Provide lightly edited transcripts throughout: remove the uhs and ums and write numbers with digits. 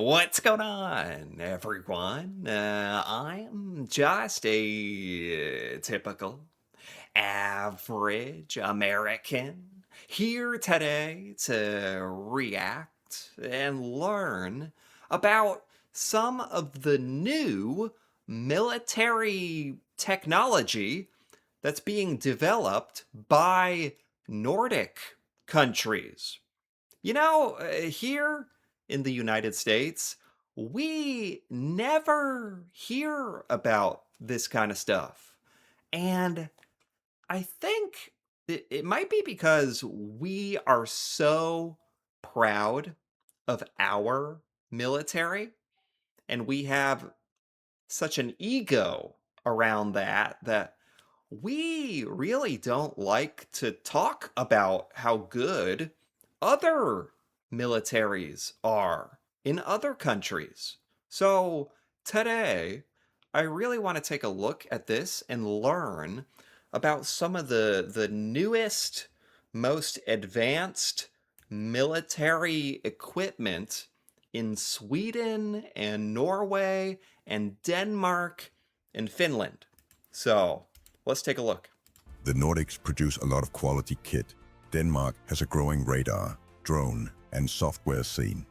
What's going on, everyone? I'm just a typical, average American here today to react and learn about some of the new military technology that's being developed by Nordic countries. Here in the United States, we never hear about this kind of stuff. And I think it might be because we are so proud of our military and we have such an ego around that we really don't like to talk about how good other militaries are in other countries. So today, I really want to take a look at this and learn about some of the newest, most advanced military equipment in Sweden and Norway and Denmark and Finland. So let's take a look. The Nordics produce a lot of quality kit. Denmark has a growing radar, drone, and software scene.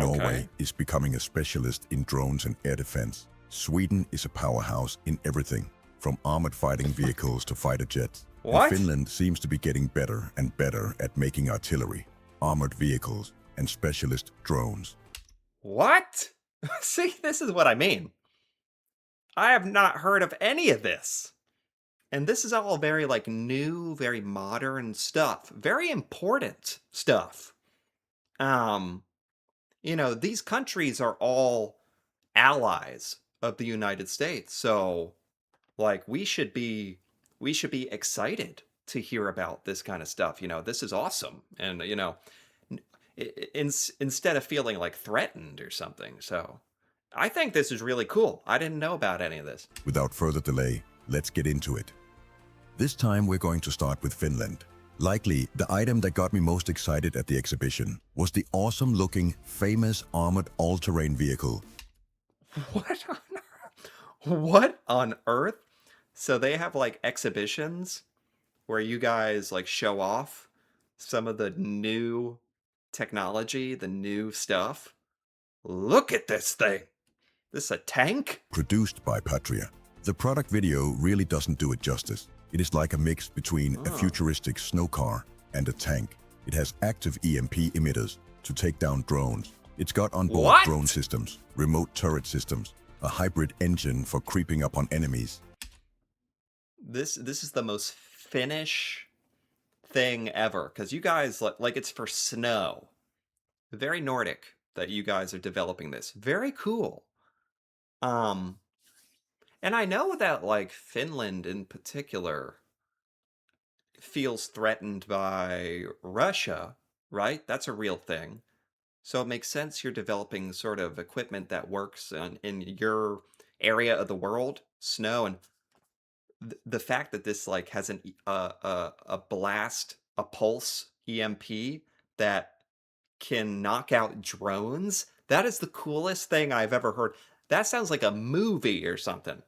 Okay. Norway is becoming a specialist in drones and air defense. Sweden is a powerhouse in everything, from armored fighting vehicles to fighter jets. And What? Finland seems to be getting better and better at making artillery, armored vehicles, and specialist drones. What? See, this is what I mean. I have not heard of any of this. And this is all very like new, very modern stuff. Very important stuff. Um, these countries are all allies of the United States. So, like we should be excited to hear about this kind of stuff. This is awesome. And instead of feeling like threatened or something. So, I think this is really cool. I didn't know about any of this. Without further delay, let's get into it. This time we're going to start with Finland. Likely, the item that got me most excited at the exhibition was the awesome-looking, famous armored all-terrain vehicle. What on earth? What on earth? So they have like exhibitions where you guys like show off some of the new technology, the new stuff. Look at this thing. This a tank? Produced by Patria. The product video really doesn't do it justice. It is like a mix between a Oh. futuristic snow car and a tank. It has active EMP emitters to take down drones. It's got onboard What? drone systems, remote turret systems, a hybrid engine for creeping up on enemies. This is the most Finnish thing ever because you guys like it's for snow. Very Nordic that you guys are developing this. Very cool. Um, and I know that like Finland in particular feels threatened by Russia, right? That's a real thing. So it makes sense you're developing sort of equipment that works in your area of the world, snow, and the fact that this like has a blast, a pulse EMP that can knock out drones. That is the coolest thing I've ever heard. That sounds like a movie or something.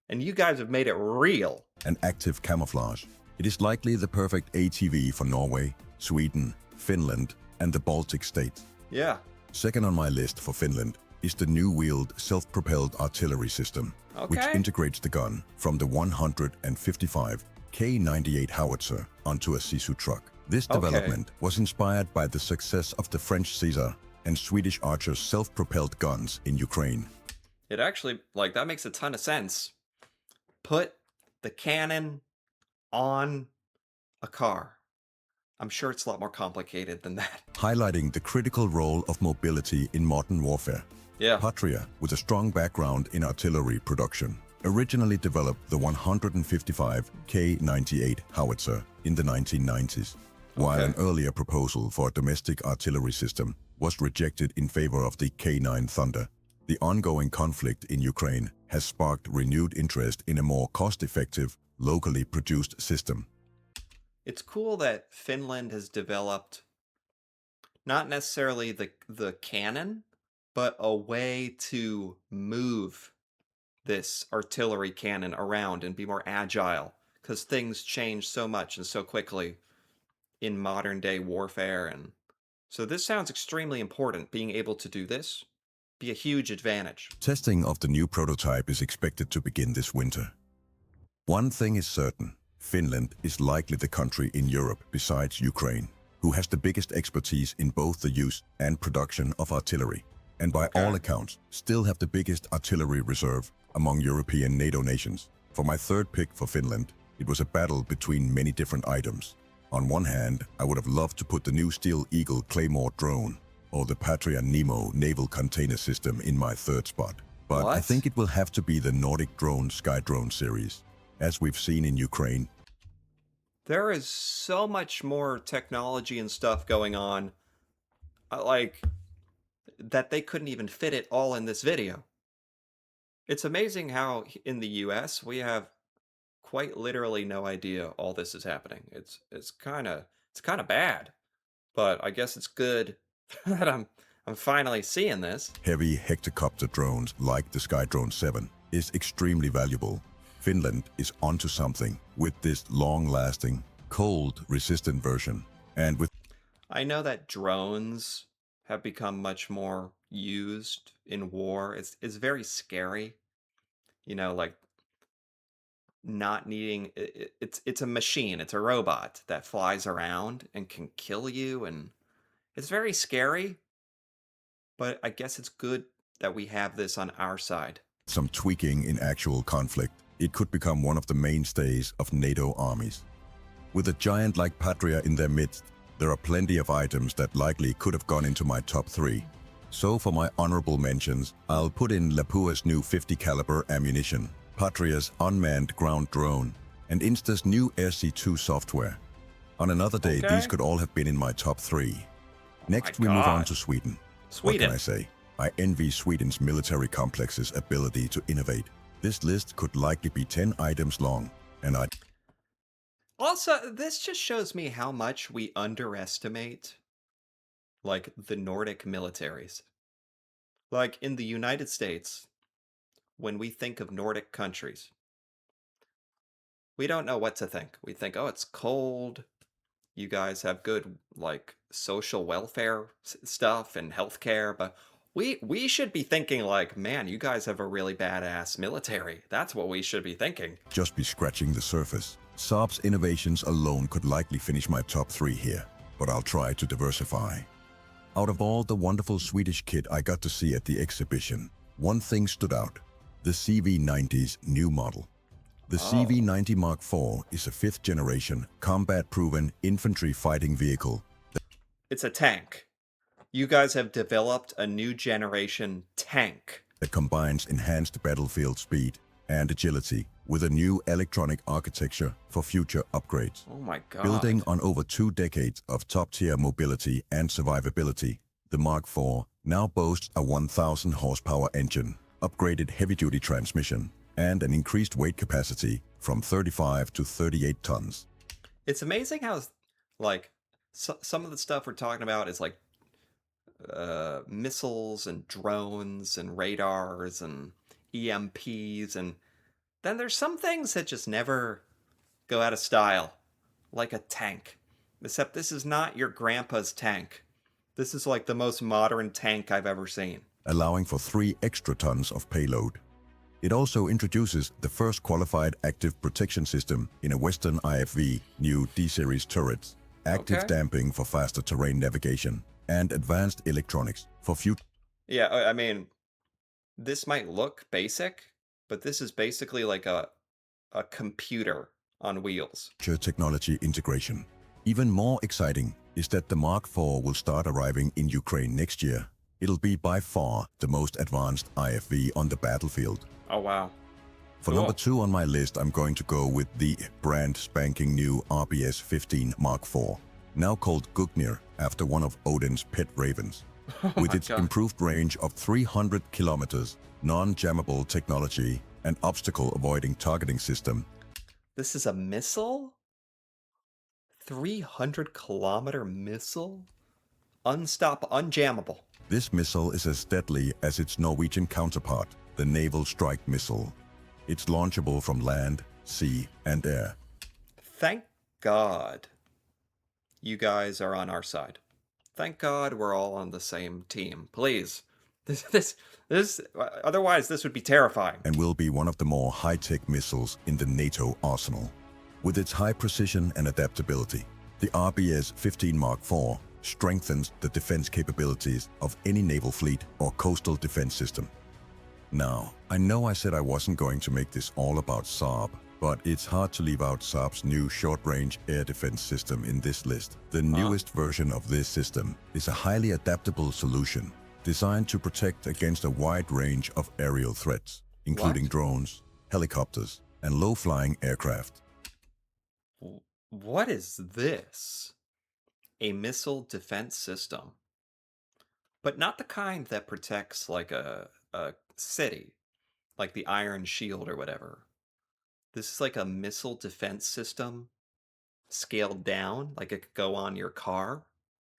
And you guys have made it real. And active camouflage. It is likely the perfect ATV for Norway, Sweden, Finland, and the Baltic states. Yeah. Second on my list for Finland is the new-wheeled self-propelled artillery system, which Okay. integrates the gun from the 155 K98 howitzer onto a Sisu truck. This Okay. development was inspired by the success of the French Caesar and Swedish Archer's self-propelled guns in Ukraine. It actually, like, that makes a ton of sense. Put the cannon on a car. I'm sure it's a lot more complicated than that. Highlighting the critical role of mobility in modern warfare. Yeah. Patria, with a strong background in artillery production, originally developed the 155 K98 howitzer in the 1990s, while an Okay. earlier proposal for a domestic artillery system was rejected in favor of the K9 Thunder. The ongoing conflict in Ukraine has sparked renewed interest in a more cost-effective, locally produced system. It's cool that Finland has developed not necessarily the cannon, but a way to move this artillery cannon around and be more agile because things change so much and so quickly in modern day warfare. And so this sounds extremely important. Being able to do this be a huge advantage. Testing of the new prototype is expected to begin this winter. One thing is certain, Finland is likely the country in Europe besides Ukraine who has the biggest expertise in both the use and production of artillery, and by all Okay. accounts, still have the biggest artillery reserve among European NATO nations. For my third pick for Finland, it was a battle between many different items. On one hand, I would have loved to put the new Steel Eagle Claymore drone or the Patria Nemo naval container system in my third spot. But I What? think it will have to be the Nordic drone Sky Drone series. As we've seen in Ukraine, There is so much more technology and stuff going on, like that they couldn't even fit it all in this video. It's amazing how in the US we have quite literally no idea all this is happening. It's kind of bad, but I guess it's good that I'm finally seeing this. heavy hectocopter drones like the Sky Drone 7 is extremely valuable. Finland is onto something with this long-lasting, cold-resistant version. And with I know that drones have become much more used in war. It's very scary, like not needing it's a machine, it's a robot that flies around and can kill you, and it's very scary, but I guess it's good that we have this on our side. some tweaking in actual conflict, it could become one of the mainstays of NATO armies. With a giant like Patria in their midst, there are plenty of items that likely could have gone into my top 3. So for my honorable mentions, I'll put in Lapua's new 50 caliber ammunition, Patria's unmanned ground drone, and Insta's new RC2 software. On another day, these Okay. could all have been in my top 3. Oh my Next, we move on god. to Sweden. What can Sweden. I say? I envy Sweden's military complex's ability to innovate. This list could likely be 10 items long, and I Also, this just shows me how much we underestimate like the Nordic militaries. Like in the United States, when we think of Nordic countries, we don't know what to think. We think, "Oh, it's cold. You guys have good like social welfare stuff and healthcare," but we should be thinking like, "Man, you guys have a really badass military." That's what we should be thinking. just be scratching the surface. Saab's innovations alone could likely finish my top 3 here, but I'll try to diversify. Out of all the wonderful Swedish kit I got to see at the exhibition, one thing stood out: the CV90's new model. The Oh, CV90 Mark IV is a 5th generation, combat-proven infantry fighting vehicle it's a tank. You guys have developed a new generation tank. that combines enhanced battlefield speed and agility with a new electronic architecture for future upgrades. Oh my Building god. on over 2 decades of top-tier mobility and survivability, the Mark IV now boasts a 1,000 horsepower engine, upgraded heavy-duty transmission, and an increased weight capacity from 35 to 38 tons. It's amazing how like some of the stuff we're talking about is like missiles and drones and radars and EMPs, and then there's some things that just never go out of style, like a tank. Except this is not your grandpa's tank. This is like the most modern tank I've ever seen. Allowing for 3 extra tons of payload. It also introduces the first qualified active protection system in a Western IFV, new D-series turrets, active Okay. damping for faster terrain navigation, and advanced electronics for future Yeah, I mean, this might look basic, but this is basically like a computer on wheels. technology integration. Even more exciting is that the Mark IV will start arriving in Ukraine next year. It'll be by far the most advanced IFV on the battlefield. Oh wow. For Cool. number 2 on my list, I'm going to go with the brand spanking new RBS-15 Mark IV, now called Gugnir after one of Odin's pet ravens. Oh With my its god. improved range of 300 kilometers, non-jammable technology, and obstacle-avoiding targeting system, This is a missile? 300-kilometer missile? Unjammable. This missile is as deadly as its Norwegian counterpart, the Naval Strike Missile. It's launchable from land, sea, and air. Thank God you guys are on our side. Thank God we're all on the same team. Please. This, otherwise this would be terrifying. And will be one of the more high-tech missiles in the NATO arsenal. With its high precision and adaptability, the RBS-15 Mark IV strengthens the defense capabilities of any naval fleet or coastal defense system. Now, I know I said I wasn't going to make this all about Saab, but it's hard to leave out Saab's new short-range air defense system in this list. The newest version of this system is a highly adaptable solution designed to protect against a wide range of aerial threats, including drones, helicopters, and low-flying aircraft. What is this? A missile defense system. But not the kind that protects like a city, like the Iron Shield or whatever. This is like a missile defense system scaled down, like it could go on your car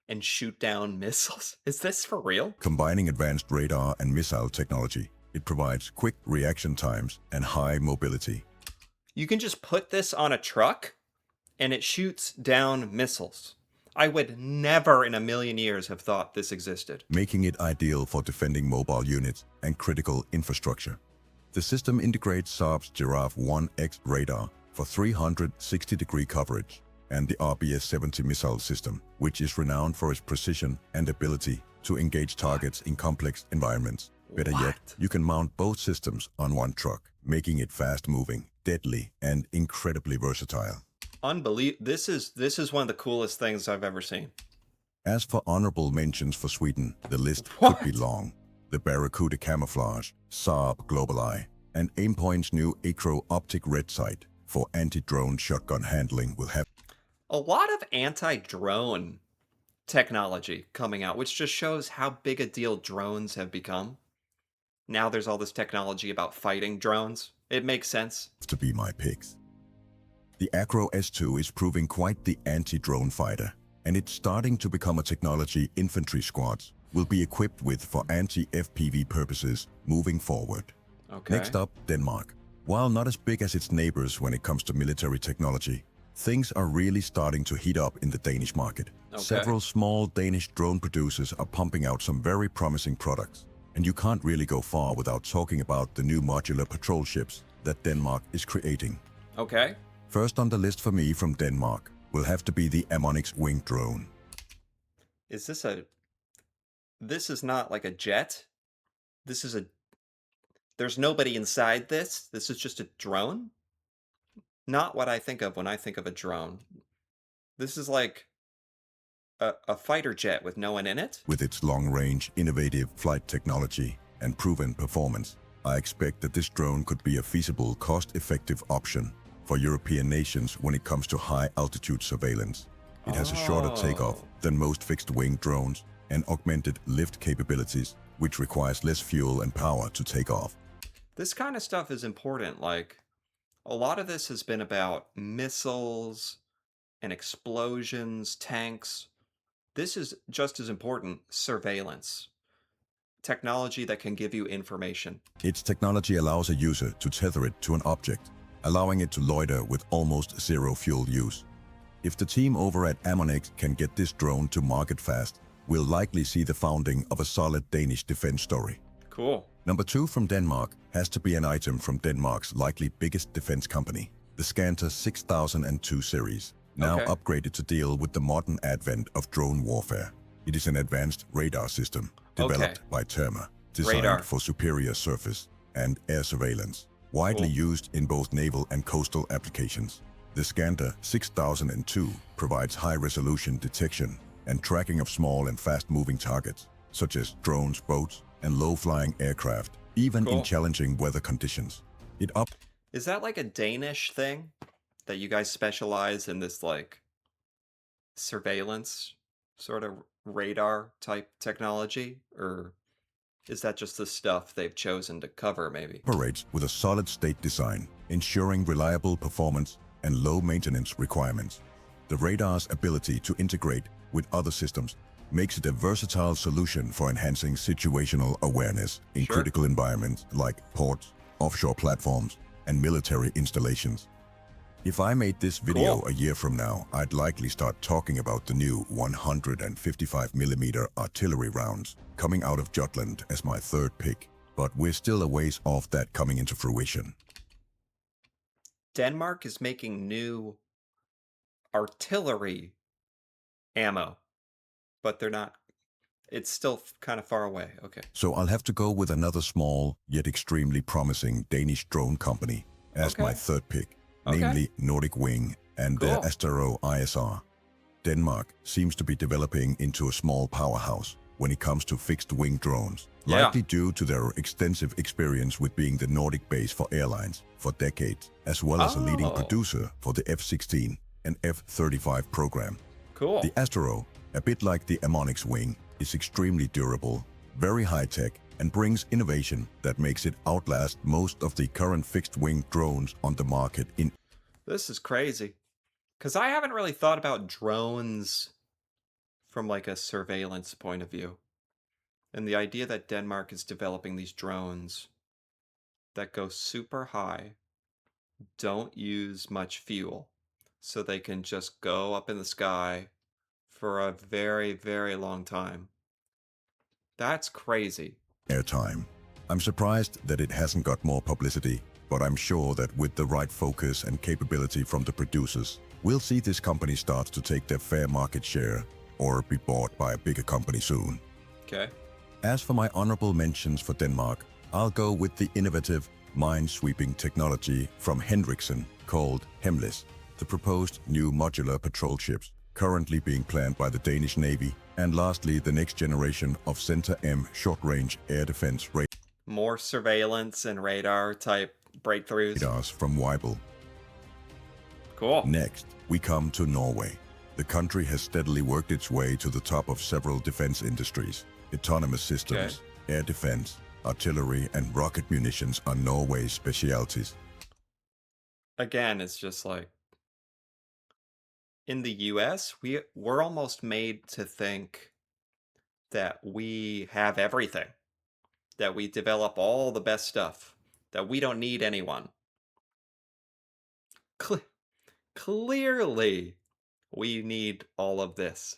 and shoot down missiles. Is this for real? Combining advanced radar and missile technology, it provides quick reaction times and high mobility. You can just put this on a truck and it shoots down missiles. I would never in a million years have thought this existed. Making it ideal for defending mobile units and critical infrastructure. The system integrates Saab's Giraffe 1X radar for 360-degree coverage and the RBS-70 missile system, which is renowned for its precision and ability to engage targets in complex environments. Better yet, you can mount both systems on one truck, making it fast-moving, deadly, and incredibly versatile. This is one of the coolest things I've ever seen. As for honorable mentions for Sweden, the list could be long. The Barracuda Camouflage, Saab Global Eye, and Aimpoint's new Acro Optic Red Sight for anti-drone shotgun handling will have a lot of anti-drone technology coming out, which just shows how big a deal drones have become. Now there's all this technology about fighting drones. It makes sense. to be my picks. The Acro S2 is proving quite the anti-drone fighter, and it's starting to become a technology infantry squads will be equipped with for anti-FPV purposes moving forward. Okay. Next up, Denmark. While not as big as its neighbors when it comes to military technology, things are really starting to heat up in the Danish market. Okay. Several small Danish drone producers are pumping out some very promising products, and you can't really go far without talking about the new modular patrol ships that Denmark is creating. Okay. First on the list for me from Denmark will have to be the Ammonix winged drone. Is this a... This is not like a jet? This is a... There's nobody inside this? This is just a drone? Not what I think of when I think of a drone. This is like a fighter jet with no one in it? With its long-range, innovative flight technology and proven performance, I expect that this drone could be a feasible, cost-effective option for European nations when it comes to high-altitude surveillance. It has a shorter takeoff than most fixed-wing drones and augmented lift capabilities, which requires less fuel and power to take off. This kind of stuff is important. Like, a lot of this has been about missiles and explosions, tanks. This is just as important, surveillance. Technology that can give you information. Its technology allows a user to tether it to an object, allowing it to loiter with almost zero fuel use. If the team over at Ammonix can get this drone to market fast, we'll likely see the founding of a solid Danish defense story. Cool. Number 2 from Denmark has to be an item from Denmark's likely biggest defense company, the Scanter 6002 series, now upgraded to deal with the modern advent of drone warfare. It is an advanced radar system developed by Terma, designed for superior surface and air surveillance, widely used in both naval and coastal applications. The Scanter 6002 provides high-resolution detection and tracking of small and fast-moving targets, such as drones, boats, and low-flying aircraft, even in challenging weather conditions. Is that like a Danish thing? That you guys specialize in this, like, surveillance sort of radar type technology? Or is that just the stuff they've chosen to cover, maybe? Operates with a solid-state design, ensuring reliable performance and low maintenance requirements. The radar's ability to integrate with other systems makes it a versatile solution for enhancing situational awareness in Sure. critical environments like ports, offshore platforms, and military installations. If I made this video Cool. a year from now, I'd likely start talking about the new 155mm artillery rounds coming out of Jutland as my third pick, but we're still a ways off that coming into fruition. Denmark is making new artillery ammo, but they're not. It's still kind of far away. Okay. So I'll have to go with another small, yet extremely promising Danish drone company as my Okay. third pick, Okay. namely Nordic Wing and their Cool. Astero ISR. Denmark seems to be developing into a small powerhouse when it comes to fixed-wing drones, Yeah. likely due to their extensive experience with being the Nordic base for airlines for decades, as well as a leading Oh, producer for the F-16 and F-35 program. The cool. Astero, a bit like the Ammonix wing, is extremely durable, very high-tech, and brings innovation that makes it outlast most of the current fixed-wing drones on the market in This is crazy. Because I haven't really thought about drones from like a surveillance point of view. And the idea that Denmark is developing these drones that go super high, don't use much fuel, so they can just go up in the sky for a very, very long time. That's crazy. airtime. I'm surprised that it hasn't got more publicity, but I'm sure that with the right focus and capability from the producers, we'll see this company start to take their fair market share or be bought by a bigger company soon. Okay. As for my honorable mentions for Denmark, I'll go with the innovative, mind-sweeping technology from Hendriksen called Hemlis, the proposed new modular patrol ships currently being planned by the Danish Navy, and lastly, the next generation of Center-M short-range air defense More surveillance and radar type breakthroughs. radars from Weibel. Cool. Next, we come to Norway. The country has steadily worked its way to the top of several defense industries. Autonomous systems, air defense, artillery, and rocket munitions are Norway's specialties. Again, it's just like in the US, we're almost made to think that we have everything, that we develop all the best stuff, that we don't need anyone. Cle Clearly, we need all of this,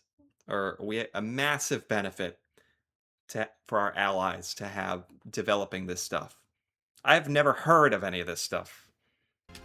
or we a massive benefit for our allies to have developing this stuff. I've never heard of any of this stuff.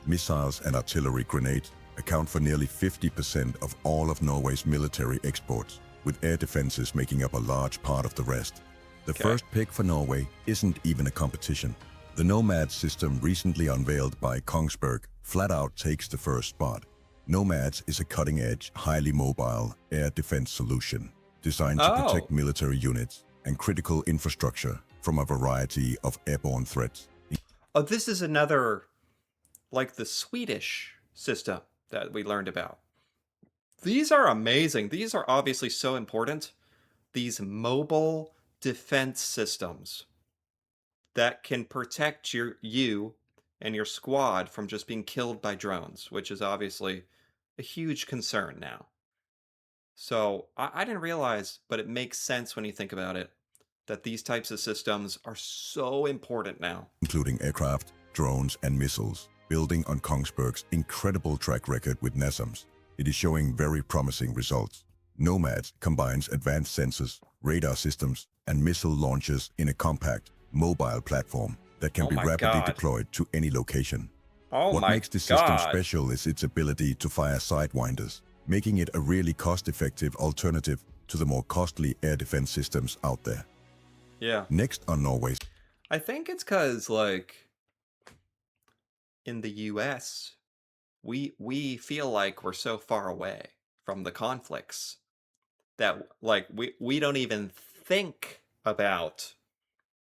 Missiles and artillery grenades account for nearly 50% of all of Norway's military exports, with air defenses making up a large part of the rest. The Okay. first pick for Norway isn't even a competition. The Nomad system recently unveiled by Kongsberg flat out takes the first spot. Nomads is a cutting-edge, highly mobile air defense solution designed to Oh, protect military units and critical infrastructure from a variety of airborne threats. oh, this is another like the Swedish system that we learned about. These are amazing. These are obviously so important. These mobile defense systems that can protect you and your squad from just being killed by drones, which is obviously a huge concern now. So I didn't realize, but it makes sense when you think about it, that these types of systems are so important now. Including aircraft, drones, and missiles. Building on Kongsberg's incredible track record with NASAMS, it is showing very promising results. Nomads combines advanced sensors, radar systems, and missile launchers in a compact, mobile platform that can Oh be my rapidly god. deployed to any location. Oh What my makes this system god. special is its ability to fire sidewinders, making it a really cost-effective alternative to the more costly air defense systems out there. Yeah. Next on Norway's I think it's cuz like in the US, we feel like we're so far away from the conflicts that like we don't even think about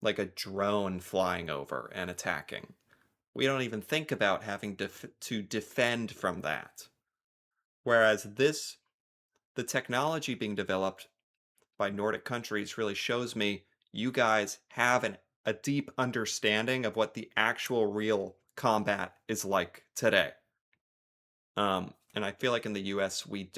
like a drone flying over and attacking. We don't even think about having to defend from that. Whereas the technology being developed by Nordic countries really shows me you guys have a deep understanding of what the actual real combat is like today. And I feel like in the US we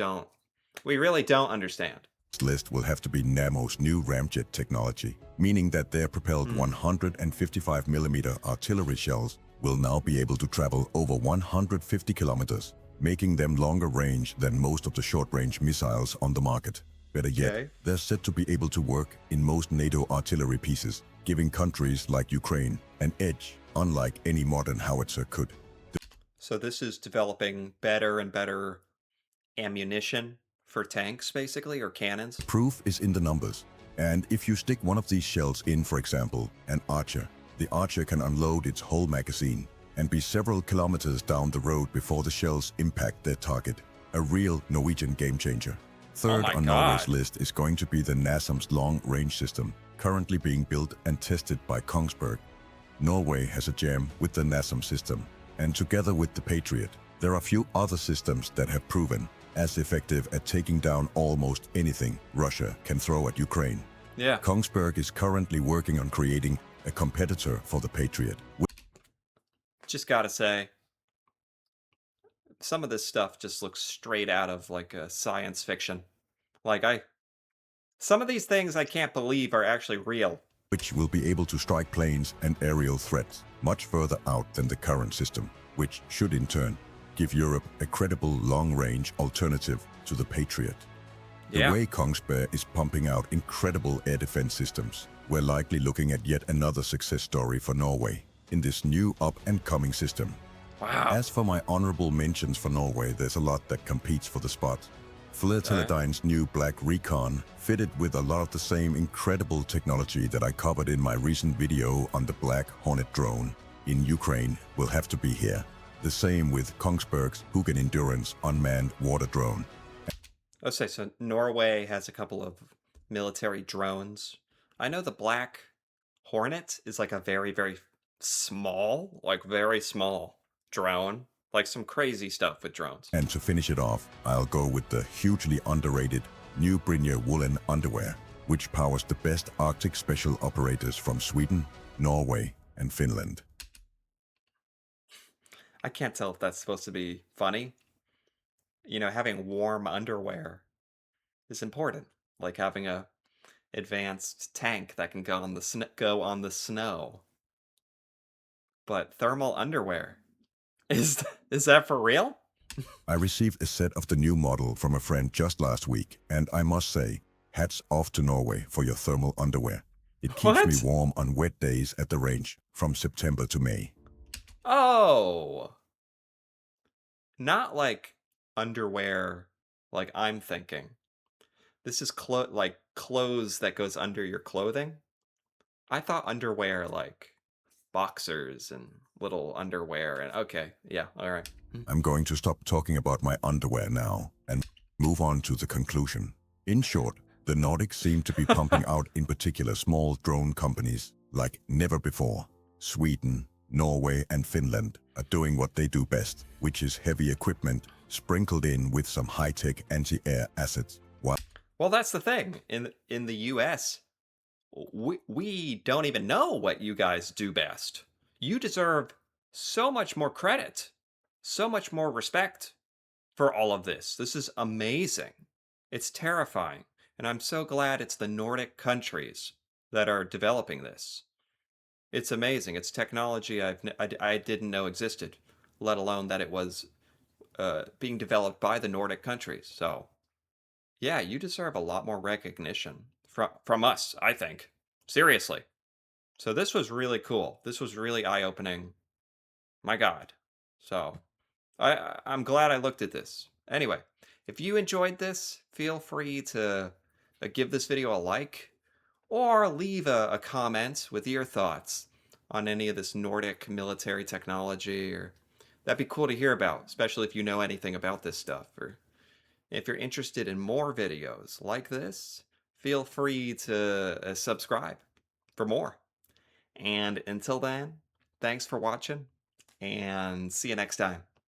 really don't understand. list will have to be Namo's new ramjet technology, meaning that their propelled Hmm. 155mm artillery shells will now be able to travel over 150 kilometers, making them longer range than most of the short-range missiles on the market. Better yet, Okay. they're said to be able to work in most NATO artillery pieces, giving countries like Ukraine an edge, unlike any modern howitzer could. So this is developing better and better ammunition for tanks, basically, or cannons. Proof is in the numbers. And if you stick one of these shells in, for example, an Archer, the Archer can unload its whole magazine and be several kilometers down the road before the shells impact their target. A real Norwegian game changer. Oh Third my on Norway's God. list is going to be the NASAMS long-range system, currently being built and tested by Kongsberg. Norway has a jam with the NASAM system, and together with the Patriot, there are few other systems that have proven as effective at taking down almost anything Russia can throw at Ukraine. Yeah. Kongsberg is currently working on creating a competitor for the Patriot. Just gotta say, some of this stuff just looks straight out of like a science fiction. Like some of these things I can't believe are actually real. Which will be able to strike planes and aerial threats much further out than the current system, which should in turn give Europe a credible long-range alternative to the Patriot. The Yeah. way Kongsberg is pumping out incredible air defense systems, we're likely looking at yet another success story for Norway in this new up-and-coming system. Wow. As for my honorable mentions for Norway, there's a lot that competes for the spot. Fleur Teledyne's new Black Recon, fitted with a lot of the same incredible technology that I covered in my recent video on the Black Hornet drone in Ukraine, will have to be here. The same with Kongsberg's Hugin Endurance unmanned water drone. Let's say so. Norway has a couple of military drones. I know the Black Hornet is like a very, very small, like very small drone. Like some crazy stuff with drones. And to finish it off, I'll go with the hugely underrated new Brynja woolen underwear, which powers the best Arctic special operators from Sweden, Norway, and Finland. I can't tell if that's supposed to be funny. You know, having warm underwear is important. Like having a advanced tank that can go on the snow. But thermal underwear is that for real? I received a set of the new model from a friend just last week, and I must say, hats off to Norway for your thermal underwear. It keeps me What? warm on wet days at the range from September to May. Oh, not like underwear like I'm thinking. This is like clothes that goes under your clothing. I thought underwear like boxers and little underwear and okay, yeah, all right. I'm going to stop talking about my underwear now and move on to the conclusion. In short, the Nordics seem to be pumping out in particular small drone companies like never before. Sweden, Norway, and Finland are doing what they do best, which is heavy equipment sprinkled in with some high-tech anti-air assets. While Well, that's the thing. In the US, we don't even know what you guys do best. You deserve so much more credit, so much more respect for all of this. This is amazing. It's terrifying. And I'm so glad it's the Nordic countries that are developing this. It's amazing. It's technology I didn't know existed, let alone that it was being developed by the Nordic countries. So, yeah, you deserve a lot more recognition from us, I think. Seriously. So this was really cool. This was really eye-opening. My God. So I'm glad I looked at this. Anyway, if you enjoyed this, feel free to give this video a like or leave a comment with your thoughts on any of this Nordic military technology, or that'd be cool to hear about, especially if you know anything about this stuff. Or if you're interested in more videos like this, feel free to subscribe for more. And until then, thanks for watching and see you next time.